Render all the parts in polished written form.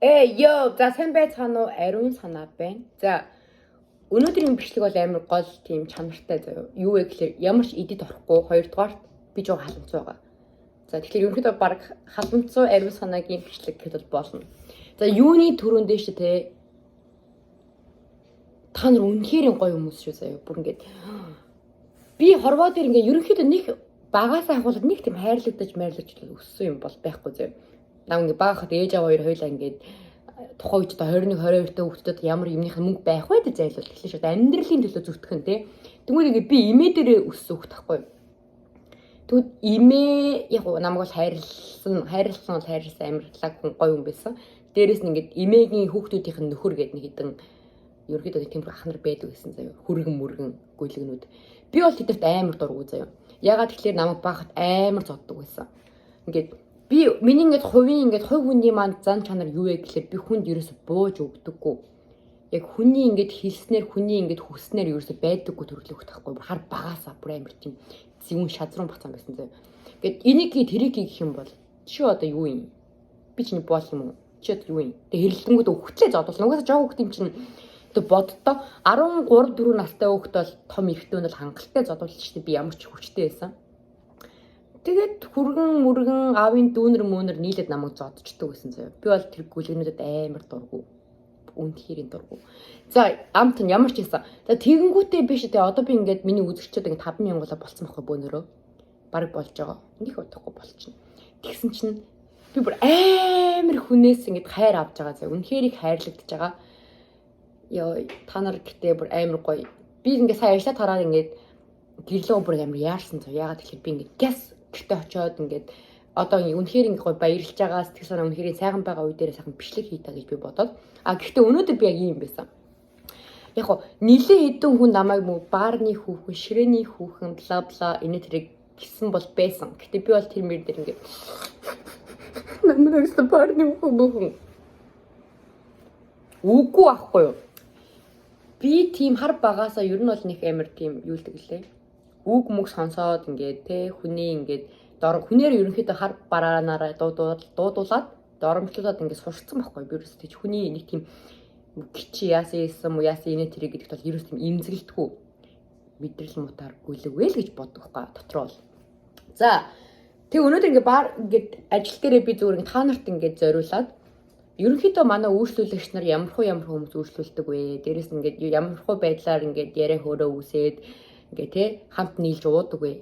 Ёо, за сайн байцгаана уу? Ариун санаа байна. За, өнөөдрийн бичлэг бол амар гол тийм чанартай заяа. Юу вэ гэхээр ямар ч эдэд орохгүй, хоёрдугаарт би жоо халамцсан байгаа. За, тэгэхээр ерөнхийдөө баг халамцсан ариун санаагийн бичлэг гэхэд бол болно. За, юуны төрөн дэш те та нар үнэхээр гоё хүмүүс шүү заяа. Бүр ингээд би хорвоо дээр ингээд ерөнхийдөө нэг багаасаа ахуулаад нэг тийм хайрлагдаж өссөн юм бол байхгүй заяа. Наа ингээд багахад ээж аваа хоёр хоёлаа ингээд тухайн үед 21 22 та хүүхдэд ямар юмных мөнгө байх вэ гэж зайлвал тэгэхээр шууд амьдралын төлөө зүтгэн те. Тэгмээр ингээд би имээ дээрээ өссөн хүүхд тахгүй. Тэгвэл имээ яг намайг бол хайрлсан амьдлаг хүн гоё хүн байсан. Дээрээс нь ингээд имээгийн хүүхдүүдийнх нь нөхөр гэдэг нэг хэдэн ерөөдөө тиймэр ах нар байдаг гэсэн заяа. Хүргэн мөргэн гүйлгнүүд. Би бол тэдэрт амар дургу заяа. Ягаад тэгэхээр намайг багахад амар зоддог байсан. Ингээд би миний хувь хүний маань зан чанар юу вэ гэхэлээ би хүнд ерөөсө бууж өгдөггүй. Яг хүний хэлснээр хүний хүснээр ерөөсө байдаггүй төрлөөх тахгүй. Хар багаасаа бүр амар тийм зүүн шазрын бацаан байсан заяа. Ингээд энийг тэрийг гэх юм бол чи одоо юу юм? Би чиний боол юм уу? Чи одоо юу юм? Тэг хэрэлдэнгүүд өгтлээ зодвол угаасаа жоо хөхт юм чинь боддоо 13 4 настай хөхт бол том эрэгтэй нь бол хангалттай зодвол ч би ямар ч хүчтэй байсан. Тэгээд хүргэн мөргэн аавын дүүнер мөнер нийлээд намайг зодчдөг гэсэн заяа. Би бол тэр гүлгнүүдэд амар дургу. Үнэхээр дургу. За амт нь ямар ч байсан. За тэгэнгүүтээ биш те одоо би миний үзэгчд 5,000 болцсон байхгүй бөөнөрөө. Бараг болж байгаа. Нэг удахгүй болчихно. Тэгсэн чинь би бүр амар хүнээс хайр авч байгаа заяа. Үнэхээр их хайрлагдаж байгаа. Ёо та нар гэтээ бүр амар гоё. Би сая ажиллаа тараад гэрлөө бүр амар яарсан заяа. Ягаад тэгэхээр би гяс гэртээ очиод одоо үнэхээр гоё баярлж байгаа сэтгэл санаа үнэхээр сайхан байгаа үе дээрээ сайхан бичлэг хийдаа гэж би бодоод гэхдээ өнөөдөр би яг ийм байсан. Яг го нилийн хэдэн хүн намайг баарны хүүхэн, ширээний хүүхэн бла бла энэ тэрэг гисэн бол байсан. Гэхдээ би бол тэр мөр дээр намайг баарны хүүхэн үгүй ахгүй юу. Би тийм хар багаасаа ер нь бол нэг амар тийм юулдаг лээ. Үг мөг сонсоод те хүний хүнээр ерөнхийдөө хар бараанаараа дуудуулаад доромжлуулаад сурцсан байхгүй би ерөөс тийч хүний нэг тийм гिच яасан юм уу яасан инээ тэрэг гэдэгт бол ерөөс тийм имзэгэлтгүй мэдрэл мутаар гүйлэвэ л гэж боддог байхгүй дотроо бол. За тэг өнөөдөр баар ажил дээрээ би зүгээр та нарт зориулаад ерөнхийдөө манай үйлчлүүлэгч нар ямар хүмүүс үйлчлүүлдэг вэ? Дээрээс ямар байдлаар яриа хөөрөө үсээд те хамт нийлж уудаг вэ?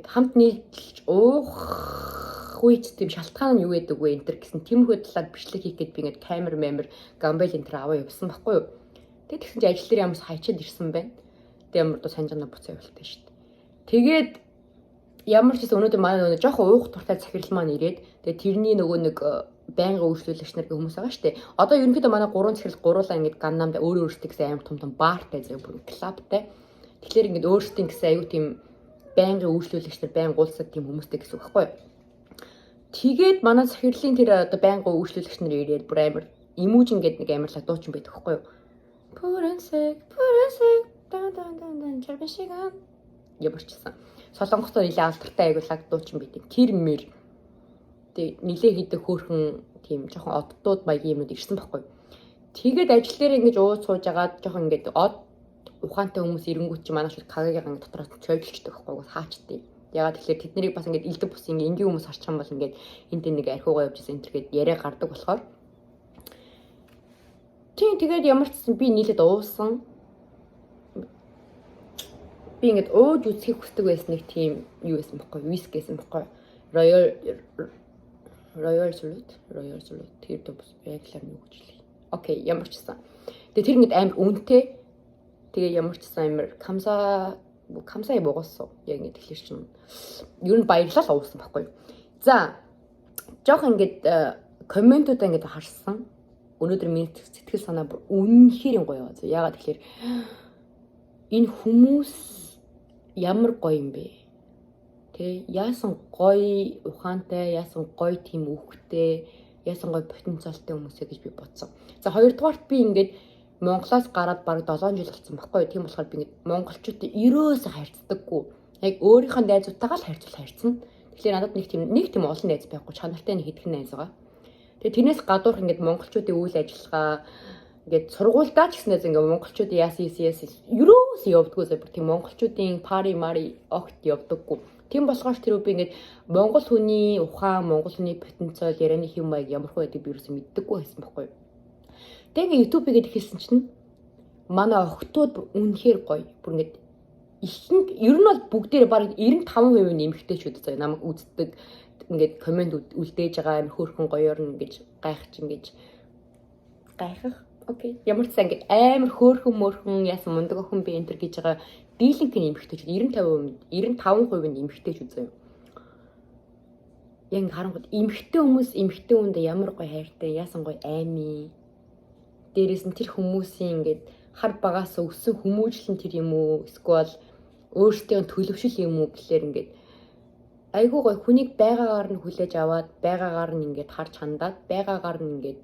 Хамт нийлж уух үеч тийм шалтгаан нь юу гэдэг вэ? Энтэр гэсэн тиймэрхүү талаар бичлэг хийх гээд би камер гамбел энтер аваа явсан байхгүй юу? Тэгсэн чинь ажил дээр ямарс хайчаад ирсэн байна. Тэг ямар доо санжаана буцаа явуултаа шүү дээ. Тэгээд ямар ч гэсэн өнөөдөр манай жоохон уух туртай захирал маань ирээд тэгээ тэрний нэг байнгын үйлчлүүлэгч нар хүмүүс байгаа шүү дээ. Одоо ерөнхийдөө манай 3 захирал гуруулаа ганнамд өөртөө гэсэн амар том баартай заяа бүр клабтай. Тэгэхээр өөрсдийн гэсэн аюу тийм байнгын үйлчлүүлэгч нар байнга уулзаад тийм хүмүүстэй гэсэн үг байхгүй юу? Тэгээд манай захирлын тэр одоо байнгын үйлчлүүлэгч нар ирээд бүр амар имүүж нэг амарлаа дуучин байдаг байхгүй юу? Пүрэнсэг дан чарбашиган ямар ч гэсэн солонгосоор нэлээ алдартай аяглаг дуучин байдаг. Тэр мэр тэг нэлээ хийдэг хөөрхөн тийм жоохон оддууд маягийн юмуд ирсэн байхгүй. Тэгээд ажил дээр ууж сууж агаад жоохон од ухаантай хүмүүс ирэнгүүт чи манай шиг кагагийн дотроос чойдлчдаг байхгүй хаачдээ. Ягаад тэгэхээр тэд нарыг бас илдэг бус энгийн хүмүүс харчих юм бол энд нэг архиугаа явж ирсэн энэ гээд яриа гардаг болохоор. Тэгээд ямар ч гэсэн би нийлээд уусан. Би ууж үзхийг хүсдэг байсан нэг тийм юу байсан байхгүй виск гэсэн байхгүй. Royal Salute тэр дэвс реклам юу гэж хэлээ. Окей, ямар ч гэсэн. Тэр амар үнэтэй. Тэгээ ямар ч гэсэн амар камсаа богоосоо яг тэгэхээр чинь ер нь баярлал уусан байхгүй. За жоохон комментуудаа харсан. Өнөөдөр миний сэтгэл санаа бүр үнэхээр гоё байгаа. Ягаад тэгэхээр энэ хүмүүс ямар гоё юм бэ? Тэ яасан гоё ухаантай, яасан гоё тийм үхтэй, яасан гоё потенциалтай хүмүүсээ гэж би бодсон. За хоёрдугаарт би Монголоос гараад бараг 7 жил болсон байхгүй. Тийм болохоор би монголчуудад ерөөсөө харьцдаггүй. Яг өөрийнхөө найзуудтайгаа л харьцсан. Тэгэхээр надад нэг тийм олон найз байхгүй. Чанартай нэг хэдхэн найз байгаа. Тэгээ тэрнээс гадуурх ингээд монголчуудын үйл ажиллагаа ингээд сургуульдаа ч гэснээр ингээд монголчууд яасан ерөөс явдггүй зэ бүр тийм монголчуудын пари мари огт явдаггүй. Тийм болохоор тэр би ингээд монгол хүний ухаан, монгол хүний потенциал, ярианы хэм маяг ямар хөө гэдэг би ерөөсөө мэддэггүй байсан байхгүй. Тэгээ YouTube гээд хэлсэн чинь манай охтууд үнэхээр гоё. Бүр ингээд ихэнх ер нь бол бүгдээр баг 95% нь эмэгтэйчүүд заяа намайг үздэг. Ингээд комент үлдээж байгаа амар хөөрхөн гоёор ингэж гайхаж ингэж гайхах. Окей. Ямар ч сан ингээд амар хөөрхөн мөрхөн яасан мундаг охин би энтер гэж байгаа дийлэнх нь эмэгтэйчүүд 95% нь эмэгтэйчүүд заяа. Яг харангууд эмэгтэй хүмүүс эмэгтэй хүндээ ямар гоё хайртай яасан гоё аймий. Дээрээс нь тэр хүмүүсийн ингээд хар багаас өссөн хүмүүжлэн тэр юм уу эсвэл өөртөө төлөвшил юм уу гэхлээр ингээд айгуу гоё хүнийг байгаагаар нь хүлээж аваад байгаагаар нь ингээд харж хандаад байгаагаар нь ингээд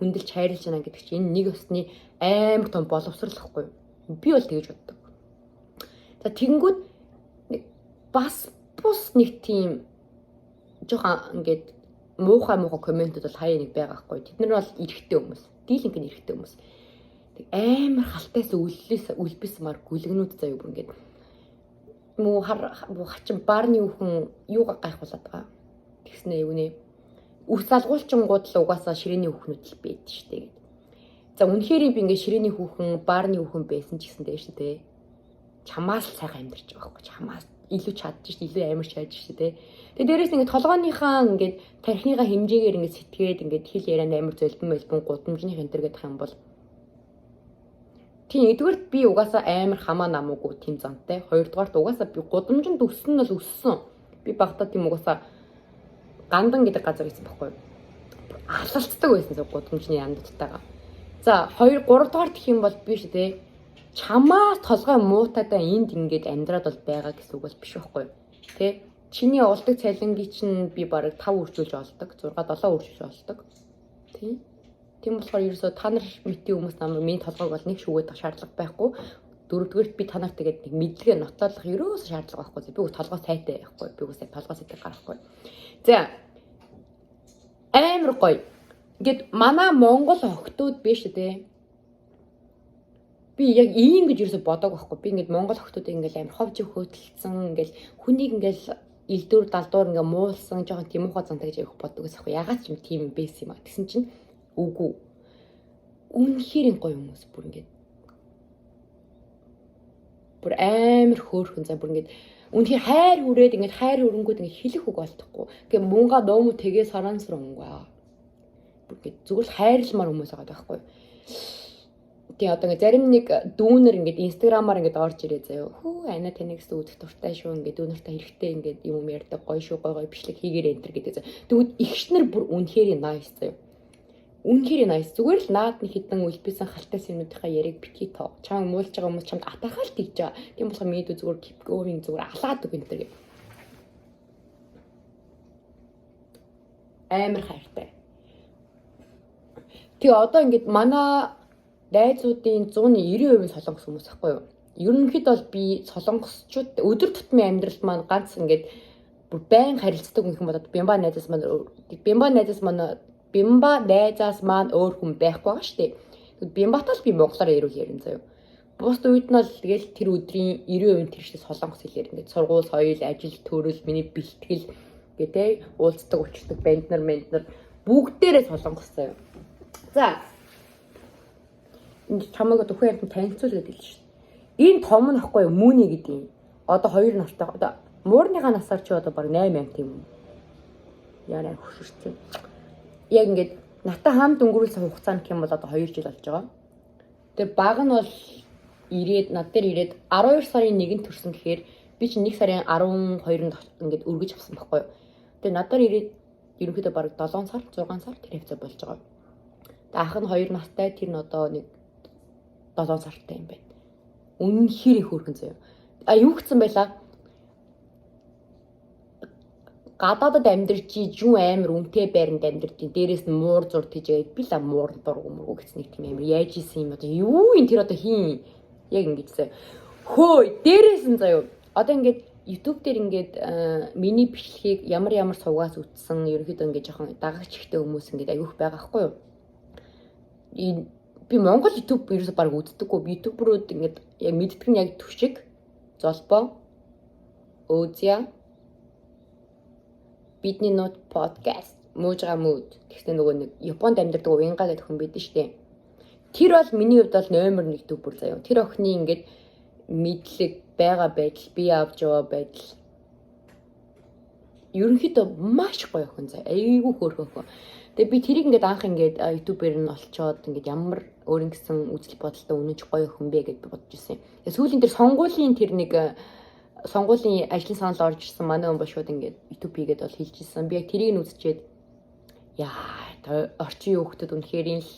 хүндэлж хайрлаж байна гэдэг чинь энэ нэг өсний амар том боловсралхгүй. Би бол тэгэж боддог. За тэгэнгүүт бас бус нэг тийм жоохон ингээд муухай комментууд бол хаяа нэг байгаа хгүй. Тэд нар бол эрэгтэй хүмүүс. Дийлэнх нь эрэгтэй хүмүүс. Тэг амар халтайс үлбэсмар гүлгнүүд заяа бүр ингээд хачин баарны үхэн юугаа гайхуулаад байгаа. Тэгснэ юу нэ үс залгуулчингууд л угаасаа ширээний хүүхнүүд л байд штэ гэд. За үнэхээр би ингээд ширээний хүүхэн, баарны хүүхэн байсан ч гэсэн дээ штэ. Чамаас л сайхан амьдарч байгаа байхгүй. Чамаас илүү чадж штэ, илүү амар чааж штэ тэ. Тэгээ дээрээс ингээд толгооныхаа ингээд тархиныхаа хэмжээгээр ингээд сэтгээд ингээд хэл ярианд амар зөлбөн гудамжны хэнтэр гэдэг юм бол тийм нэгдүгээрт би угаасаа амар хамаа намуугүй тийм зантай. Хоёрдугаарт угаасаа би гудамжинд өссөн нь л өссөн. Би багтаа тийм угаасаа гандан гэдэг газар ирсэн байхгүй. Алалцдаг байсан зөв гудамжны яндтайгаа. За 2 3 дугаар гэх юм бол биш тий. Чамаа толгой муутайдаа энд ингээд амьдраад бол байгаа гэсэн үг бол биш байхгүй. Тий. Чиний улдаг цалингийн чинь би бараг 5 үржүүлж олдог. 6 7 үржүүлж олдог. Тий. Тийм болохоор ерөөсөө та нар мэдээ хүмүүс намайг миний толгойг бол нэг шүгээд шаардлага байхгүй. Дөрөвдүгээрт би та нарт тэгээд нэг мэдлэгээ нотоолох ерөөсөө шаардлага байхгүй. Би бүх толгой сайтай байхгүй. Би үгүй толгой сайтай гарахгүй. За амар гоё. Ингээд манай монгол охтууд биш үү? Би яг ийм гэж ерөөсө бодог байхгүй. Би ингээд монгол охтууд ингээд амар ховж хөдөлсөн ингээд хүнийг ингээд илдвэр далдуур ингээд муулсан жоохон тимуухай зантай гэж явах бодог гэсэн байхгүй. Ягаад ч юм тийм байсан юм а. Тэгсэн чинь үгүй. Үнэхээр гоё хүмүүс бүр ингээд бүр амар хөөрхөн за бүр ингээд үнэхээр хайр хүрээд ингээд хайр хөрөнгүүд ингээд хэлэх үг болтохгүй. Ингээ мунга нөөм тгээ сарансар өнгөө. Бүр ингээд зүгээр л хайрламар хүмүүс байгаа байхгүй. Тэгээ одоо ингээд зарим нэг дүүнер ингээд инстаграмаар ингээд орж ирээ заяа. Хүү ана таныг гэсэн үзэх дуртай шүү ингээд дүүнертэй хэрэгтэй ингээд юм ярьдаг гоё шүү гоё бичлэг хийгээр энтер гэдэг заяа. Тэгвэл ихшнэр бүр үнэхээр nice заяа. Үнэхээр nice. Зүгээр л наад нэг хитэн үлбэсэн халтай сэрнүүдийнхаа яриг битгий тоо. Чам муулж байгаа хүмүүс чамд атахаал тийж байгаа. Тийм болохоор мэдүү зүгээр keep going зүгээр алаад үг энтер. Амар хайртай. Тэгээ одоо ингээд манай найзуудын 190% солонгос хүмүүс байхгүй юу? Ерөнхийд бол би солонгосчууд өдөр тутмын амьдралд маань ганц ингээд бүр байн харилцдаг юм бодоод бямба найзаас маань өөр хүн байхгүй байгаа шүү дээ. Тэгвэл бямбатал би монголоор ярил ярин заяа. Бус үед нь л тэгэл тэр өдрийн 90% тэр чинь солонгос хэлээр ингээд сургууль, соёл, ажил, төрөл, миний бэлтгэл гэдэг уулздаг, учирдаг банд нар бүгдээрээ солонгос заяа. За энэ чамайг одоо хүн амьтан танилцуул гэдэг л шүү дээ. Энэ том нь ахгүй юу мөний гэдэг. Одоо 2 настай. Одоо муурныхаа насаар чи одоо баг 8 амт юм. Яараа хөшөрч. Яг ингээд натаа хамт өнгөрүүлсэн хугацаа гэх юм бол одоо 2 жил болж байгаа. Тэр баг нь бол ирээд над дээр ирээд 12 сарын 1-нд төрсөн гэхээр би чинь 1 сарын 12-нд ингээд өргөж авсан байхгүй юу. Тэгээ над дээр ирээд ерөнхийдөө баг 7 сар 6 сар тэр хэвцээ болж байгаа. Тэгээ ах нь 2 настай тэр нь одоо нэг 7 сартай юм байна. Үнэхээр их хөөрхөн заяа. А юу гэсэн байлаа? Гадаадад амьдарч жин амар үнэтэй байранд амьдарч дээрээс нь муур зур тийжээд би л муур дургу гэсэн нэг тийм амар яаж исэн юм одоо юу энэ тэр одоо хийн яг ингэж заяа. Хөөе дээрээс нь заяа. Одоо ингээд YouTube дээр ингээд миний бичлэгийг ямар сувгаас үтсэн ерөөхдөө ингээд жоохон дагагч ихтэй хүмүүс ингээд аявих байгаа байхгүй юу? Би Монгол YouTube ерөөсө баг үздэггүй. YouTube-рууд ингээд яг мэддэг нь яг Түшиг, Золбоо, Озя, Бидний нот подкаст, Мужга мууд. Тэгсэн нөгөө нэг Японд амьдардаг Уянга гэдэг хүн байдаг шүү дээ. Тэр бол миний хувьд бол номер 1 YouTuber заяа. Тэр охины ингээд мэдлэг байгаа байдал, би авч яваа байдал. Ерөнхийдөө маш гоё охин заяа. Айгүй хөөрхөн охин. Тэгээ би тэрийг ингээд анх ингээд YouTube-ээр нь олцоод ингээд ямар өөрийн гэсэн үзэл бодолтой үнэнч гоё охин бэ гэж бодож ирсэн. Тэгээ сүүлийн тэр сонгуулийн тэр нэг сонгуулийн ажлын санал орж ирсэн манай хүн бошууд ингээд YouTube хийгээд бол хэлж ирсэн. Би яг тэрийг нь үзчихэд яа орчин юу хөлтөд үнэхээр энэ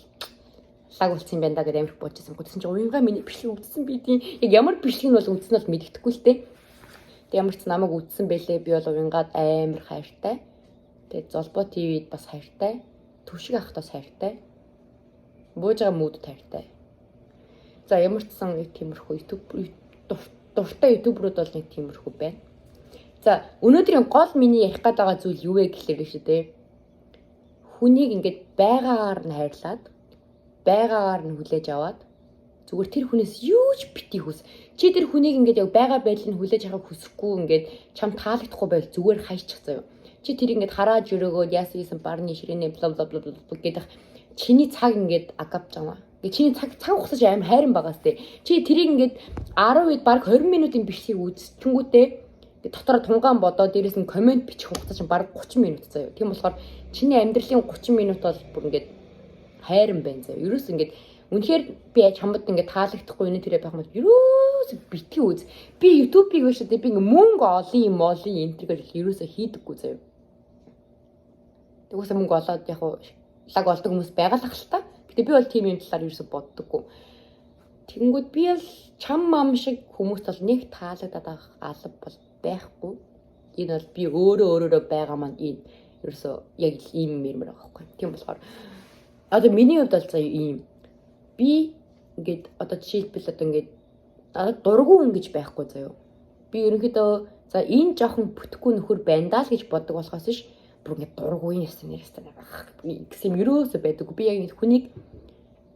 лаг үлдсэн байна да гэдэг амирх бодчихсан. Тэгсэн чинь уянга миний бичлэг үзсэн бидийн яг ямар бичлэг нь бол үзсэн бол мэддэхгүй л те. Тэг ямар ч намайг үзсэн байлээ. Би бол уянгад амар хайртай. Тэгээд Золбоо ТV-д бас хайртай. Түшиг ахтаас хайртай. Буужгаа мууд хайртай. За ямар ч сан тиймэрхүү YouTube дуртай YouTube-рууд бол нэг тиймэрхүү байна. За өнөөдрийн гол миний ярих гээд байгаа зүйл юу вэ гэхлээр биш үү? Хүнийг ингээд байгаагаар нь хайрлаад байгаагаар нь хүлээж аваад зүгээр тэр хүнээс юу ч бити хүс. Чи тэр хүнийг ингээд яг байгаа байдлыг нь хүлээж авахыг хүсэхгүй ингээд чам таалагдахгүй байл зүгээр хайчих заяа. Чи тэр ингээд хараад өрөөгөө яасан барны ширэнэ бла бла бла гэдэг чиний цаг ингээд агавч байгаа. Гэ чиний цаг хугацаж амар хайран байгаас тээ. Чи тэрийг ингээд 10 үед баг 20 минутын бичлэгийг үзчихэнгүүтээ дотор тунгаан бодоод дээрээс нь комент бичих хугацаа чинь баг 30 минут заяа. Тийм болохоор чиний амьдралын 30 минут бол бүр ингээд хайран байна заяа. Ерөөс ингээд үнэхээр би чамд ингээд таалагдахгүй энэ тэрэ байх юм бол ерөөс битгий үз. Би YouTube-ийг биш үү би ингээд мөнгө олын энэ тэргээр ерөөсөө хийдэггүй заяа. Тэгвэл мөнгө олоод яг лаг олдог хүмүүс байгалах л та. Гэтэ би бол тийм юм талаар ерөөсөө боддоггүй. Тэгэнгүүт би бол чам мам шиг хүмүүст бол нэг таалагдаад байх алба бол байхгүй. Энэ бол би өөрөөрөө байгаа маань энэ ерөөсөө яг ийм мэрмэр байгаа байхгүй. Тийм болохоор одоо миний хувьд бол заяа ийм би ингээд одоо жишээлбэл одоо ингээд дургу ингэж байхгүй заяа. Би ерөнхийдөө за энэ жоохон бүтэхгүй нөхөр байна даа л гэж боддог болохоос ш бүр ингээд дургуйн ясна гэсэн юм ерөөсөө байдаггүй. Би яг хүнийг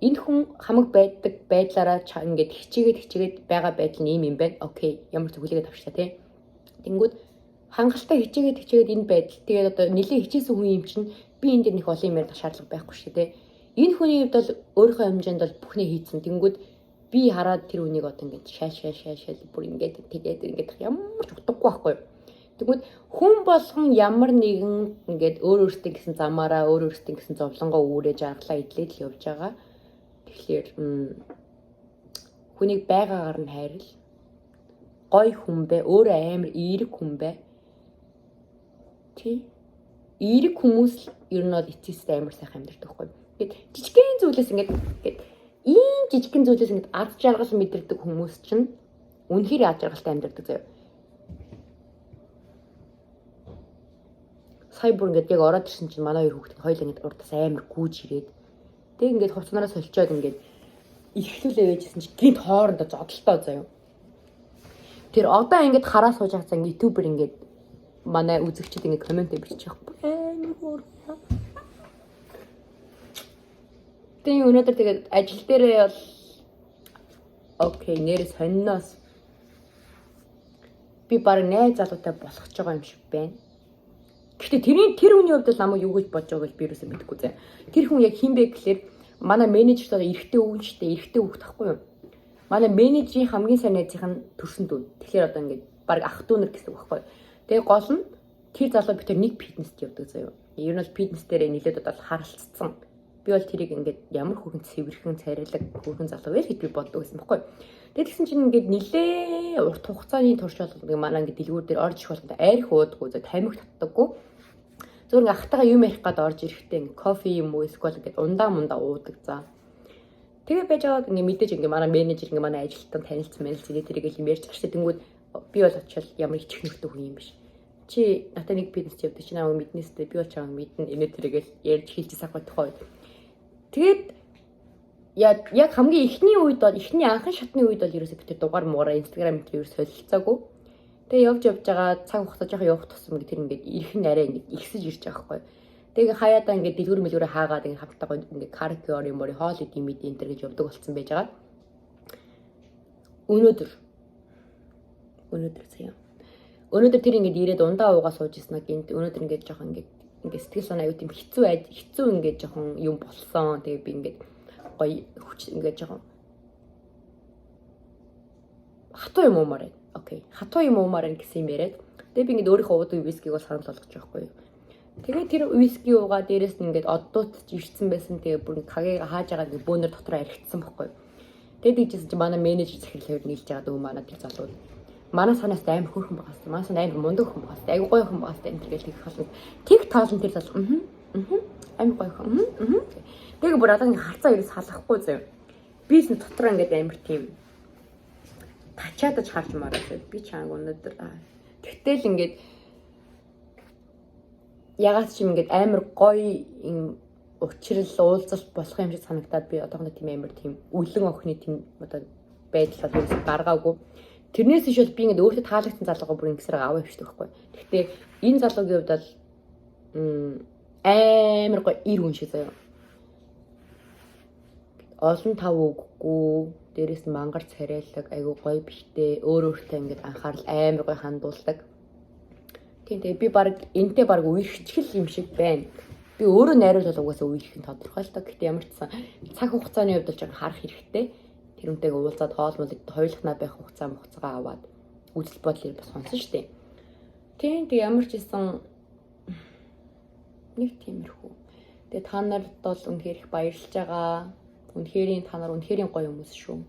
энэ хүн хамаг байдаг байдлаараа ингээд хичээгээд байгаа байдал нь ийм юм байна. Окей, ямар ч хүлээгээд авчлаа тий. Тэнгүүд хангалттай хичээгээд энэ байдал тэгээд одоо нэлээд хичээсэн хүн юм чинь би энэ дэр нэг олон юм ярих шаардлага байхгүй шүү дээ. Энэ хүний хувьд бол өөрийнхөө хэмжээнд бол бүхнээ хийцэн. Тэнгүүд би хараад тэр хүнийг одоо ингээд шаал бүр ингээд тэгээд ингээд ямар ч утгагүй байхгүй. Тэгвэл хүн болгон ямар нэгэн ингээд өөртөө гэсэн замаараа өөртөө гэсэн зовлонгоо үүрэж аргалаа идлээд л явж байгаа. Тэгэхээр хүнийг байгаагаар нь хайрл. Гой хүн бэ, өөрөө амар эерэг хүн бэ. Тий. Эерэг хүмүүс ер нь бол эцэстэй амар сайхан амьдардаг байхгүй. Гэт жижигхэн зүйлээс ингээд ийм жижигхэн зүйлээс ингээд ад жаргал мэдэрдэг хүмүүс чинь үнэхээр ад жаргалтай амьдардаг заяа. Сая бүр ингээд яг ороод ирсэн чинь манай хоёр хүүхэд хоёул ингээд урдаас амар гүүж ирээд тэг ингээд хувцнараас соличоод ингээд ихлүүлээ байжсэн чинь гинт хоорондоо зодолтой заяа. Тэр одоо ингээд хараа сууж байгаа ингээд ютубер ингээд манай үзэгчид ингээд комент бичиж байгаа. Тэг өнөөдөр тэгээд ажил дээрээ бол окей нэрс хонноос би баг найз залуутай болох ч байгаа юм шиг байна. Гэхдээ тэр хүний хувьд л намайг юу гэж бодож байгааг би юусэн мэдэхгүй зэ. Тэр хүн яг хин бэ гэхлээр манай менежер одоо эрэгтэй өвгөн штэ эрэгтэй өвгөх тахгүй юу? Манай менежерийн хамгийн сайн найзынх нь төрсөн дүү. Тэгэхээр одоо ингээд баг ах дүү нар гэсэн үг байхгүй. Тэгээ гол нь тэр залуу бид тэр нэг фитнест явдаг заяа. Ер нь бол фитнес дээр нэлээд одоо харалцсан. Би бол тэрийг ингээд ямар хүүхэн цэвэрхэн царайлаг хүүхэн залуу вэ гэж би боддог байсан байхгүй. Тэгээд тэгсэн чинь ингээд нэлээ урт хугацааны турш болгодог манай ингээд дэлгүүр дээр орж ирэх болгонд айрх уудаггүй зэ тамхи татдаггүй. Зөвхөн ахтайгаа юм ярих гээд орж ирэхдээ ингээд кофе юм уу эсвэл ингээд ундаа уудаг за. Тэгээ байж байгаад ингээд мэдээж ингээд манай менежер ингээд манай ажилтан танилцсан тэрийг юм ярьж байгаа шүү. Тэнгүүд би бол очил ямар их чихнэртэй хүн юм биш. Чи надад нэг фитнес явдаг чи намайг мэднэстэй би бол чамайг мэднэ энэ тэрийгэл ярьж хэлчихсэн байхгүй тухай. Тэгээд яг хамгийн эхний үед бол эхний анхан шатны үед бол ерөөсөө бид дугаар муура инстаграм дээр ерөөсөө солилцаагүй. Тэгээ явж байгаа цаг хугацаа жоохон явах тусам тэр ингээд ирэх нь арай ингээд ихсэж ирж байгаа байхгүй. Тэгээ хаяадаа ингээд дэлгүүр мэлгүүрээ хаагаад ингээд хамтдаа ингээд каркиори мори хоол идэм мэд энэ төр гэж явдаг болсон байж байгаа. Өнөөдөр заяа. Өнөөдөр тэр ингээд ирээд ундаа уугаа сууж ирсэн гинт өнөөдөр ингээд жоохон ингээд сэтгэл санаа аюу тийм хэцүү ингээд жоохон юм болсон. Тэгээ би ингээд гоё хүч ингээд жоохон хатуу юм уумаар. Окей. Хатуу юм уумаар гэсэн юм яриад. Тэгээ би ингээд өөрийнхөө уудаг вискиг бол санал болгож байгаа байхгүй юу. Тэгээ тэр виски уугаа дээрээс нь ингээд оддуутж ирсэн байсан. Тэгээ бүр хагийг хааж байгаа ингээд бөөнөр дотроо архицсан байхгүй юу. Тэгээд тийчээс чи манай менежер захирлаар нийлж байгаа дөө манай тэр залуу. Манай санаас амар хөөрхөн байгаас. Манай санаа амар мундаг хүн байгаас. Айгу гоё хүн байгаас энэ гэж тэгэх болно. Тэг таалан тэр залуу. Амар гоё хүн. Тэгээ бүр одоо ингээд харцаа ерөөс халахгүй заяа. Би ч дотроо ингээд амар тийм тачаадаж харж мараад би чанга өнөөдөр тэгтэл ингээд ягаад ч юм ингээд амар гоё юм учрал уулзалт болох юм шиг санагдаад би одоохондоо тийм амар тийм үлэн охины тийм одоо байдал ерөөсөй гаргаагүй. Тэрнээс биш бол би ингээд өөртөө таалагдсан залуугаа бүр ингэсээр аваа явчихдаг байхгүй. Гэхдээ энэ залуугийн хувьд бол амар гоё ир хүн шиг заяа. Олон тав өгөхгүй, дээрээс нь мангар царайлаг, айгу гоё биштэй, өөртөө ингээд анхаарал амар гоё хандуулдаг. Тийм тэгээ би баг энтэй баг үерхчихэл юм шиг байна. Би өөрөө найруулал угаасаа үерх нь тодорхой л доо. Гэхдээ ямар ч цаг хугацааны хувьд бол жоо харах хэрэгтэй. Тэр үнтэйгээ уулзаад хоолмол хоёулахнаа байх хугацаагаа аваад үзэл бодлыг бас сонсон шүү дээ. Тийм тэгээ ямар ч исэн нэг тиймэрхүү. Тэгээ та нарт бол үнэхээр их баярлж байгаа. Та нар үнэхээр гоё хүмүүс шүү.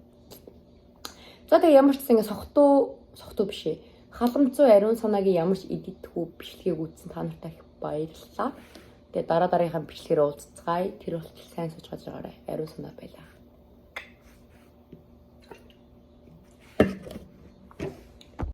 За тэгээ ямар ч гэсэн ингэ сохтуу биш ээ. Халамцуу ариун санаагийн ямар ч эдитхүү бичлэгийг үзсэн та нартай их баярлалаа. Тэгээ дараагийнхаа бичлэгээр уулзцгаая. Тэр бол сайн сууж байгаарай. Ариун санаа байлаа.